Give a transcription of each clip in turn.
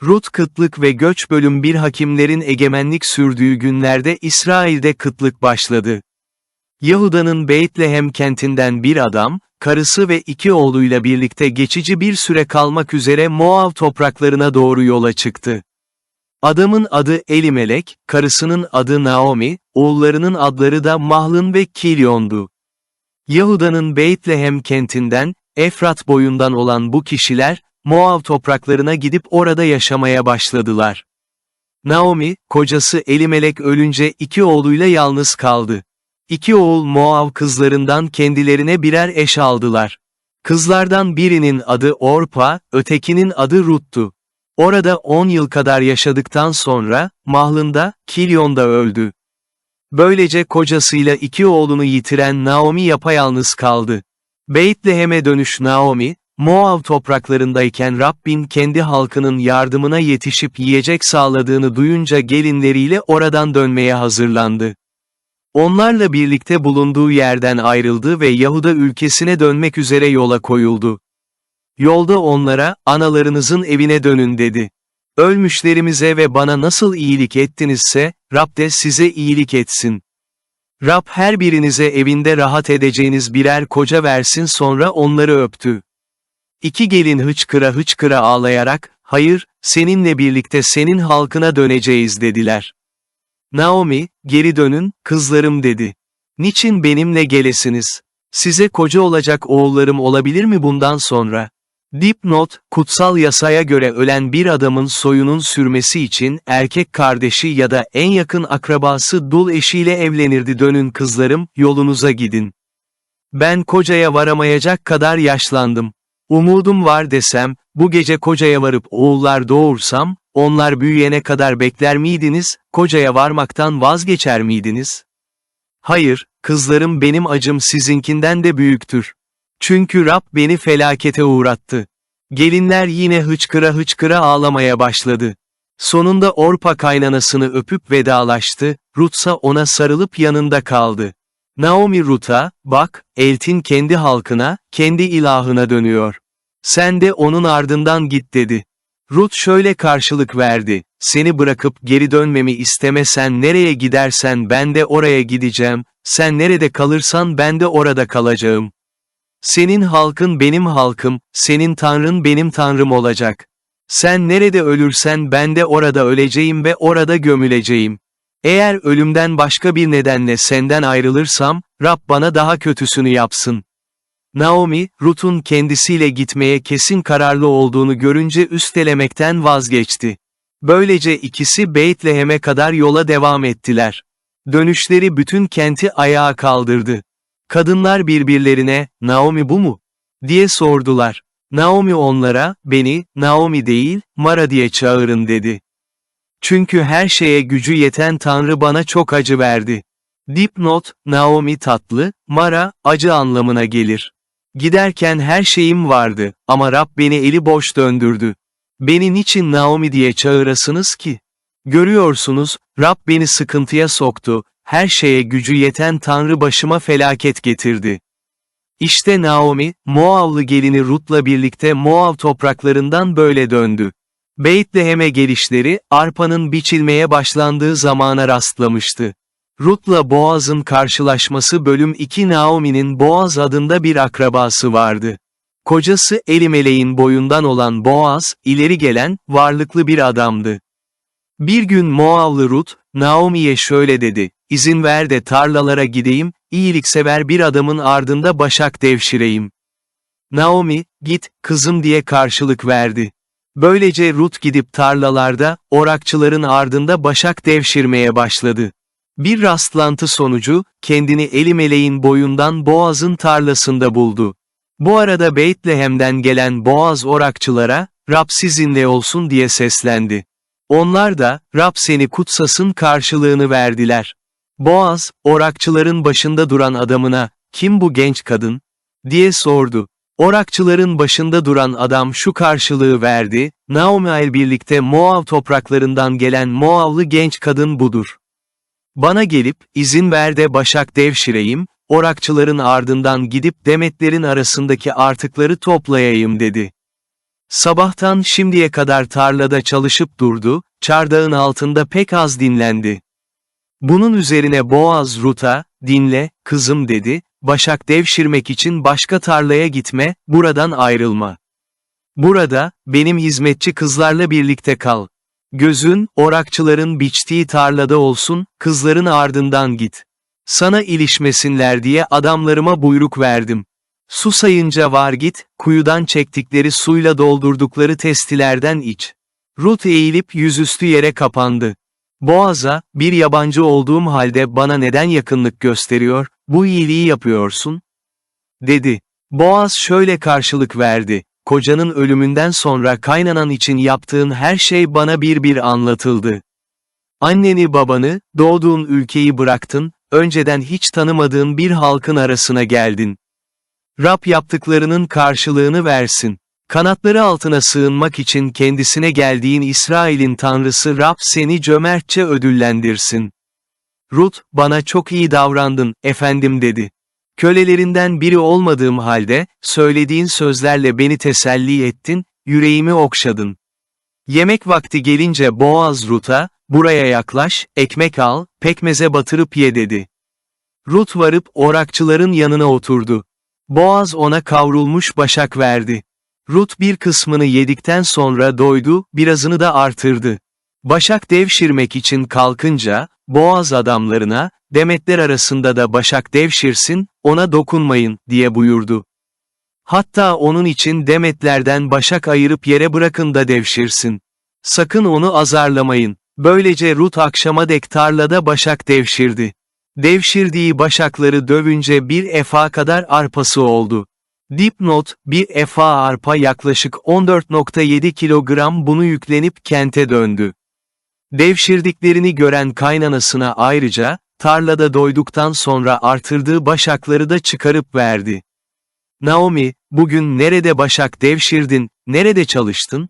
Rut kıtlık ve göç bölüm 1 Hakimlerin egemenlik sürdüğü günlerde İsrail'de kıtlık başladı. Yahuda'nın Beytlehem kentinden bir adam, karısı ve 2 oğluyla birlikte geçici bir süre kalmak üzere Moav topraklarına doğru yola çıktı. Adamın adı Elimelek, karısının adı Naomi, oğullarının adları da Mahlon ve Kilyon'du. Yahuda'nın Beytlehem kentinden, Efrat boyundan olan bu kişiler, Moav topraklarına gidip orada yaşamaya başladılar. Naomi, kocası Elimelek ölünce 2 oğluyla yalnız kaldı. 2 oğul Moav kızlarından kendilerine birer eş aldılar. Kızlardan birinin adı Orpa, ötekinin adı Rut'tu. Orada 10 yıl kadar yaşadıktan sonra, Mahlon'da, Kilyon'da öldü. Böylece kocasıyla 2 oğlunu yitiren Naomi yapayalnız kaldı. Beytlehem'e dönüş Naomi, Moav topraklarındayken Rabbin kendi halkının yardımına yetişip yiyecek sağladığını duyunca gelinleriyle oradan dönmeye hazırlandı. Onlarla birlikte bulunduğu yerden ayrıldı ve Yahuda ülkesine dönmek üzere yola koyuldu. Yolda onlara, analarınızın evine dönün dedi. Ölmüşlerimize ve bana nasıl iyilik ettinizse, Rab de size iyilik etsin. Rab her birinize evinde rahat edeceğiniz birer koca versin sonra onları öptü. 2 gelin hıçkıra hıçkıra ağlayarak, hayır, seninle birlikte senin halkına döneceğiz dediler. Naomi, geri dönün, kızlarım dedi. Niçin benimle gelesiniz? Size koca olacak oğullarım olabilir mi bundan sonra? Dipnot, kutsal yasaya göre ölen bir adamın soyunun sürmesi için erkek kardeşi ya da en yakın akrabası dul eşiyle evlenirdi. Dönün kızlarım, yolunuza gidin. Ben kocaya varamayacak kadar yaşlandım. Umudum var desem, bu gece kocaya varıp oğullar doğursam, onlar büyüyene kadar bekler miydiniz, kocaya varmaktan vazgeçer miydiniz? Hayır, kızlarım benim acım sizinkinden de büyüktür. Çünkü Rab beni felakete uğrattı. Gelinler yine hıçkıra hıçkıra ağlamaya başladı. Sonunda Orpa kaynanasını öpüp vedalaştı, Rutsa ona sarılıp yanında kaldı. Naomi Rut'a, bak, eltin kendi halkına, kendi ilahına dönüyor. Sen de onun ardından git dedi. Rut şöyle karşılık verdi, seni bırakıp geri dönmemi istemesen nereye gidersen ben de oraya gideceğim, sen nerede kalırsan ben de orada kalacağım. Senin halkın benim halkım, senin tanrın benim tanrım olacak. Sen nerede ölürsen ben de orada öleceğim ve orada gömüleceğim. Eğer ölümden başka bir nedenle senden ayrılırsam, Rab bana daha kötüsünü yapsın. Naomi, Rut'un kendisiyle gitmeye kesin kararlı olduğunu görünce üstelemekten vazgeçti. Böylece ikisi Beytlehem'e kadar yola devam ettiler. Dönüşleri bütün kenti ayağa kaldırdı. Kadınlar birbirlerine, Naomi bu mu? Diye sordular. Naomi onlara, beni, Naomi değil, Mara diye çağırın dedi. Çünkü her şeye gücü yeten Tanrı bana çok acı verdi. Dipnot, Naomi tatlı, Mara, acı anlamına gelir. Giderken her şeyim vardı, ama Rab beni eli boş döndürdü. Beni niçin Naomi diye çağırasınız ki? Görüyorsunuz, Rab beni sıkıntıya soktu, her şeye gücü yeten Tanrı başıma felaket getirdi. İşte Naomi, Moavlı gelini Rut'la birlikte Moav topraklarından böyle döndü. Beytlehem'e gelişleri, arpanın biçilmeye başlandığı zamana rastlamıştı. Rut'la Boaz'ın karşılaşması bölüm 2 Naomi'nin Boaz adında bir akrabası vardı. Kocası Elimelek'in boyundan olan Boaz, ileri gelen, varlıklı bir adamdı. Bir gün Moavlı Rut, Naomi'ye şöyle dedi, izin ver de tarlalara gideyim, iyiliksever bir adamın ardında başak devşireyim. Naomi, git, kızım diye karşılık verdi. Böylece Rut gidip tarlalarda, orakçıların ardında başak devşirmeye başladı. Bir rastlantı sonucu, kendini Elimelek'in boyundan Boaz'ın tarlasında buldu. Bu arada Beytlehem'den gelen Boaz orakçılara, Rab sizinle olsun diye seslendi. Onlar da, Rab seni kutsasın karşılığını verdiler. Boaz, orakçıların başında duran adamına, kim bu genç kadın? Diye sordu. Orakçıların başında duran adam şu karşılığı verdi, Naomi ile birlikte Moav topraklarından gelen Moavlı genç kadın budur. Bana gelip, izin ver de başak devşireyim, orakçıların ardından gidip demetlerin arasındaki artıkları toplayayım dedi. Sabahtan şimdiye kadar tarlada çalışıp durdu, çardağın altında pek az dinlendi. Bunun üzerine Boğaz Rut'a, dinle, kızım dedi, başak devşirmek için başka tarlaya gitme, buradan ayrılma. Burada, benim hizmetçi kızlarla birlikte kal. Gözün, orakçıların biçtiği tarlada olsun, kızların ardından git. Sana ilişmesinler diye adamlarıma buyruk verdim. Susayınca var git, kuyudan çektikleri suyla doldurdukları testilerden iç. Rut eğilip yüzüstü yere kapandı. Boğaz'a, bir yabancı olduğum halde bana neden yakınlık gösteriyor, bu iyiliği yapıyorsun? Dedi. Boğaz şöyle karşılık verdi. Kocanın ölümünden sonra kaynanan için yaptığın her şey bana bir bir anlatıldı. Anneni babanı, doğduğun ülkeyi bıraktın, önceden hiç tanımadığın bir halkın arasına geldin. Rab yaptıklarının karşılığını versin. Kanatları altına sığınmak için kendisine geldiğin İsrail'in Tanrısı Rab seni cömertçe ödüllendirsin. Rut, bana çok iyi davrandın, efendim dedi. Kölelerinden biri olmadığım halde, söylediğin sözlerle beni teselli ettin, yüreğimi okşadın. Yemek vakti gelince Boğaz Rut'a, buraya yaklaş, ekmek al, pekmeze batırıp ye dedi. Rut varıp orakçıların yanına oturdu. Boğaz ona kavrulmuş başak verdi. Rut bir kısmını yedikten sonra doydu, birazını da artırdı. Başak devşirmek için kalkınca, Boğaz adamlarına, demetler arasında da başak devşirsin, ona dokunmayın, diye buyurdu. Hatta onun için demetlerden başak ayırıp yere bırakın da devşirsin. Sakın onu azarlamayın. Böylece Rut akşama dek tarlada başak devşirdi. Devşirdiği başakları dövünce bir efa kadar arpası oldu. Dipnot, bir efa arpa yaklaşık 14,7 kilogram bunu yüklenip kente döndü. Devşirdiklerini gören kaynanasına ayrıca, tarlada doyduktan sonra artırdığı başakları da çıkarıp verdi. Naomi, bugün nerede başak devşirdin, nerede çalıştın?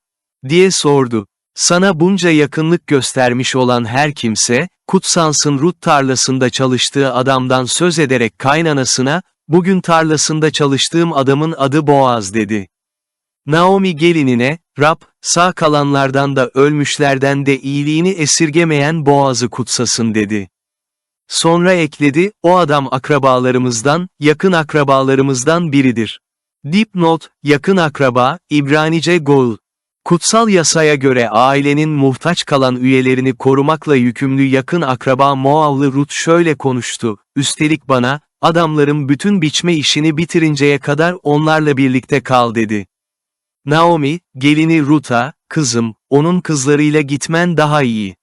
Diye sordu. Sana bunca yakınlık göstermiş olan her kimse, Kutsans'ın Rut tarlasında çalıştığı adamdan söz ederek kaynanasına, bugün tarlasında çalıştığım adamın adı Boğaz dedi. Naomi gelinine, Rab, sağ kalanlardan da ölmüşlerden de iyiliğini esirgemeyen Boğaz'ı kutsasın dedi. Sonra ekledi, o adam akrabalarımızdan, yakın akrabalarımızdan biridir. Dipnot, yakın akraba, İbranice Goul. Kutsal yasaya göre ailenin muhtaç kalan üyelerini korumakla yükümlü yakın akraba Moavlı Rut şöyle konuştu, üstelik bana, adamlarım bütün biçme işini bitirinceye kadar onlarla birlikte kal dedi. Naomi, gelini Rut'a, kızım, onun kızlarıyla gitmen daha iyi.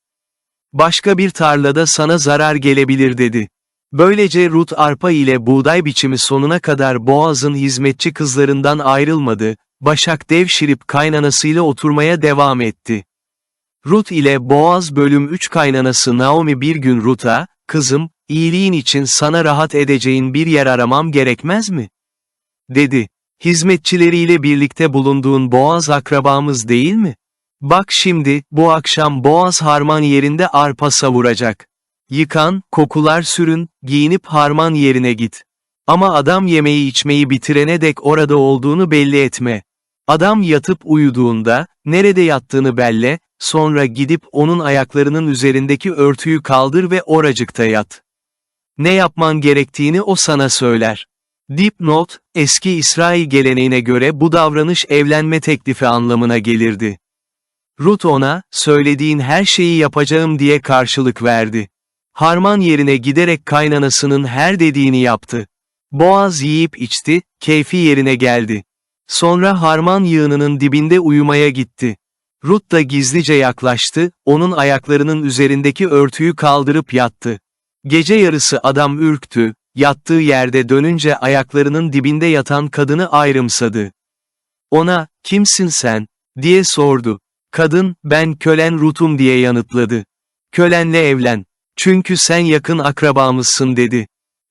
Başka bir tarlada sana zarar gelebilir dedi. Böylece Rut arpa ile buğday biçimi sonuna kadar Boğaz'ın hizmetçi kızlarından ayrılmadı, başak devşirip kaynanasıyla oturmaya devam etti. Rut ile Boğaz bölüm 3 kaynanası Naomi bir gün Rut'a, kızım, iyiliğin için sana rahat edeceğin bir yer aramam gerekmez mi? Dedi. Hizmetçileriyle birlikte bulunduğun Boğaz akrabamız değil mi? Bak şimdi, bu akşam Boğaz harman yerinde arpa savuracak. Yıkan, kokular sürün, giyinip harman yerine git. Ama adam yemeği içmeyi bitirene dek orada olduğunu belli etme. Adam yatıp uyuduğunda, nerede yattığını belle, sonra gidip onun ayaklarının üzerindeki örtüyü kaldır ve oracıkta yat. Ne yapman gerektiğini o sana söyler. Dipnot, eski İsrail geleneğine göre bu davranış evlenme teklifi anlamına gelirdi. Rut ona, söylediğin her şeyi yapacağım diye karşılık verdi. Harman yerine giderek kaynanasının her dediğini yaptı. Boğaz yiyip içti, keyfi yerine geldi. Sonra harman yığınının dibinde uyumaya gitti. Rut da gizlice yaklaştı, onun ayaklarının üzerindeki örtüyü kaldırıp yattı. Gece yarısı adam ürktü, yattığı yerde dönünce ayaklarının dibinde yatan kadını ayrımsadı. Ona, kimsin sen, diye sordu. Kadın, ben kölen Rut'um diye yanıtladı. Kölenle evlen. Çünkü sen yakın akrabamızsın dedi.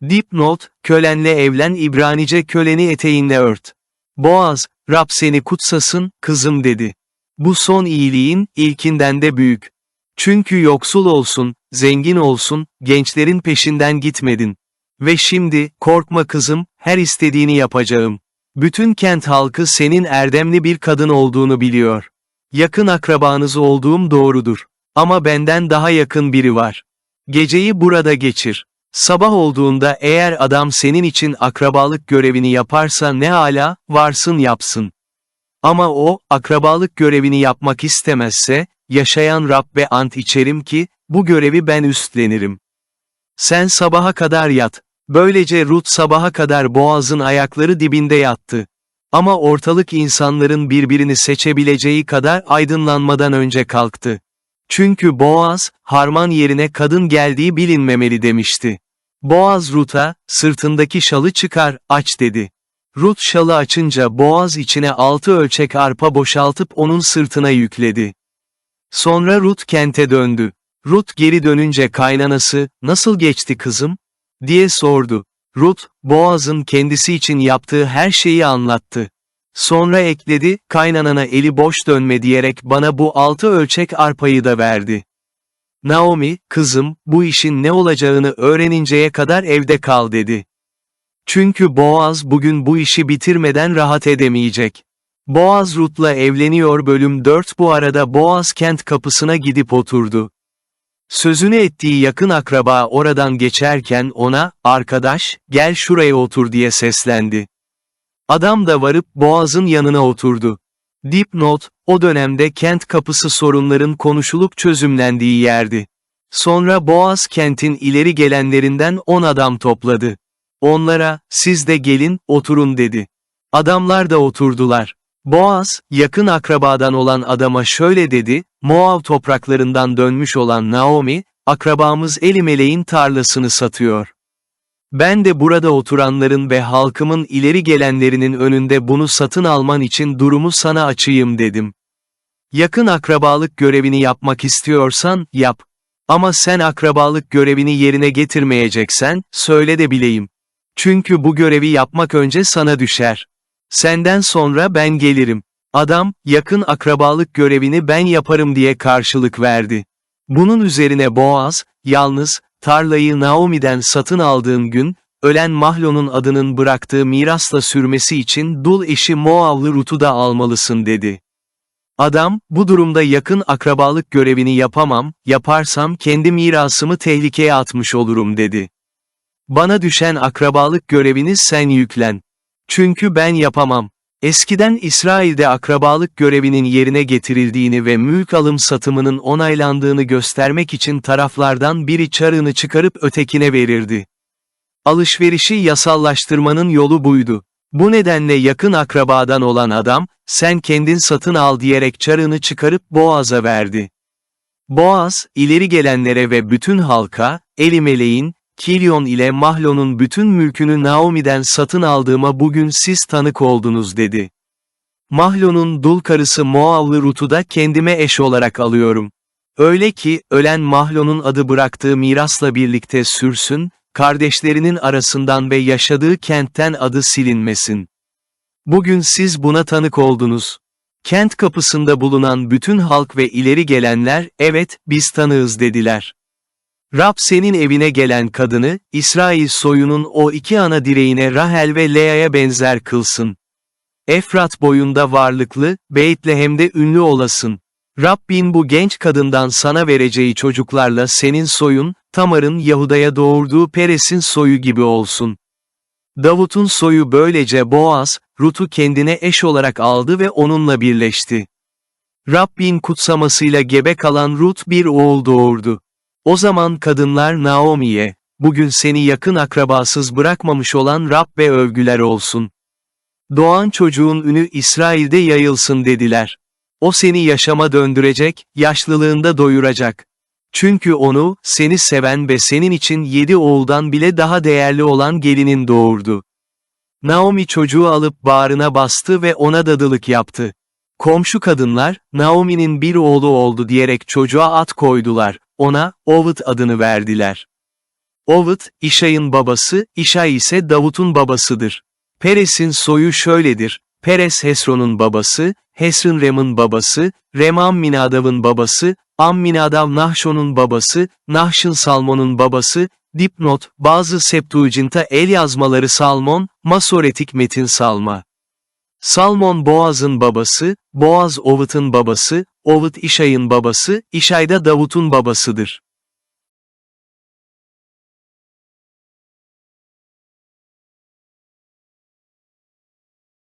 Dipnot, kölenle evlen İbranice köleni eteğinle ört. Boğaz, Rab seni kutsasın, kızım dedi. Bu son iyiliğin, ilkinden de büyük. Çünkü yoksul olsun, zengin olsun, gençlerin peşinden gitmedin. Ve şimdi, korkma kızım, her istediğini yapacağım. Bütün kent halkı senin erdemli bir kadın olduğunu biliyor. Yakın akrabanız olduğum doğrudur. Ama benden daha yakın biri var. Geceyi burada geçir. Sabah olduğunda eğer adam senin için akrabalık görevini yaparsa ne âlâ, varsın yapsın. Ama o, akrabalık görevini yapmak istemezse, yaşayan Rabbe ant içerim ki, bu görevi ben üstlenirim. Sen sabaha kadar yat. Böylece Rut sabaha kadar Boaz'ın ayakları dibinde yattı. Ama ortalık insanların birbirini seçebileceği kadar aydınlanmadan önce kalktı. Çünkü Boaz, harman yerine kadın geldiği bilinmemeli demişti. Boaz Rut'a, sırtındaki şalı çıkar, aç dedi. Rut şalı açınca Boaz içine 6 ölçek arpa boşaltıp onun sırtına yükledi. Sonra Rut kente döndü. Rut geri dönünce kaynanası, "Nasıl geçti kızım?" diye sordu. Rut, Boaz'ın kendisi için yaptığı her şeyi anlattı. Sonra ekledi, "Kaynanana eli boş dönme diyerek bana bu 6 ölçek arpayı da verdi." Naomi, "Kızım, bu işin ne olacağını öğreninceye kadar evde kal," dedi. Çünkü Boaz bugün bu işi bitirmeden rahat edemeyecek. Boaz Rut'la evleniyor. Bölüm 4. Bu arada Boaz kent kapısına gidip oturdu. Sözünü ettiği yakın akraba oradan geçerken ona, "Arkadaş, gel şuraya otur," diye seslendi. Adam da varıp Boaz'ın yanına oturdu. Dipnot, o dönemde kent kapısı sorunların konuşulup çözümlendiği yerdi. Sonra Boaz kentin ileri gelenlerinden 10 adam topladı. Onlara, "Siz de gelin, oturun," dedi. Adamlar da oturdular. Boaz, yakın akrabadan olan adama şöyle dedi, "Moav topraklarından dönmüş olan Naomi, akrabamız Elimelek'in tarlasını satıyor. Ben de burada oturanların ve halkımın ileri gelenlerinin önünde bunu satın alman için durumu sana açayım dedim. Yakın akrabalık görevini yapmak istiyorsan, yap. Ama sen akrabalık görevini yerine getirmeyeceksen, söyle de bileyim. Çünkü bu görevi yapmak önce sana düşer. Senden sonra ben gelirim." Adam, "Yakın akrabalık görevini ben yaparım," diye karşılık verdi. Bunun üzerine Boaz, "Yalnız, tarlayı Naomi'den satın aldığın gün, ölen Mahlon'un adının bıraktığı mirasla sürmesi için dul eşi Moavlı Rut'u da almalısın," dedi. Adam, "Bu durumda yakın akrabalık görevini yapamam, yaparsam kendi mirasımı tehlikeye atmış olurum," dedi. "Bana düşen akrabalık görevini sen yüklen. Çünkü ben yapamam." Eskiden İsrail'de akrabalık görevinin yerine getirildiğini ve mülk alım satımının onaylandığını göstermek için taraflardan biri çarığını çıkarıp ötekine verirdi. Alışverişi yasallaştırmanın yolu buydu. Bu nedenle yakın akrabadan olan adam, "Sen kendin satın al," diyerek çarığını çıkarıp Boaz'a verdi. Boaz, ileri gelenlere ve bütün halka, Elimelek'in, Kilyon ile Mahlon'un bütün mülkünü Naomi'den satın aldığıma bugün siz tanık oldunuz dedi. Mahlon'un dul karısı Moavlı Rut'u da kendime eş olarak alıyorum. Öyle ki, ölen Mahlon'un adı bıraktığı mirasla birlikte sürsün, kardeşlerinin arasından ve yaşadığı kentten adı silinmesin. Bugün siz buna tanık oldunuz. Kent kapısında bulunan bütün halk ve ileri gelenler, "Evet, biz tanığız," dediler. Rab senin evine gelen kadını, İsrail soyunun o 2 ana direğine Rahel ve Lea'ya benzer kılsın. Efrat boyunda varlıklı, Beytlehem'de ünlü olasın. Rabbin bu genç kadından sana vereceği çocuklarla senin soyun, Tamar'ın Yahuda'ya doğurduğu Peres'in soyu gibi olsun. Davut'un soyu böylece Boaz, Rut'u kendine eş olarak aldı ve onunla birleşti. Rabbin kutsamasıyla gebe kalan Rut bir oğul doğurdu. O zaman kadınlar Naomi'ye, "Bugün seni yakın akrabasız bırakmamış olan Rabbe övgüler olsun. Doğan çocuğun ünü İsrail'de yayılsın," dediler. "O seni yaşama döndürecek, yaşlılığında doyuracak. Çünkü onu, seni seven ve senin için 7 oğuldan bile daha değerli olan gelinin doğurdu." Naomi çocuğu alıp bağrına bastı ve ona dadılık yaptı. Komşu kadınlar, "Naomi'nin bir oğlu oldu," diyerek çocuğa ad koydular. Ona, Oved adını verdiler. Oved, İşay'ın babası, İşay ise Davut'un babasıdır. Peres'in soyu şöyledir: Peres Hesron'un babası, Hesron Rem'in babası, Rem Amminadav'ın babası, Amminadav Nahşon'un babası, Nahşon Salmon'un babası. Dipnot, bazı Septuagint'a el yazmaları Salmon, Masoretik metin Salma. Salmon Boaz'ın babası, Boaz Ovut'un babası, Ovut İşay'ın babası, İşay da Davut'un babasıdır.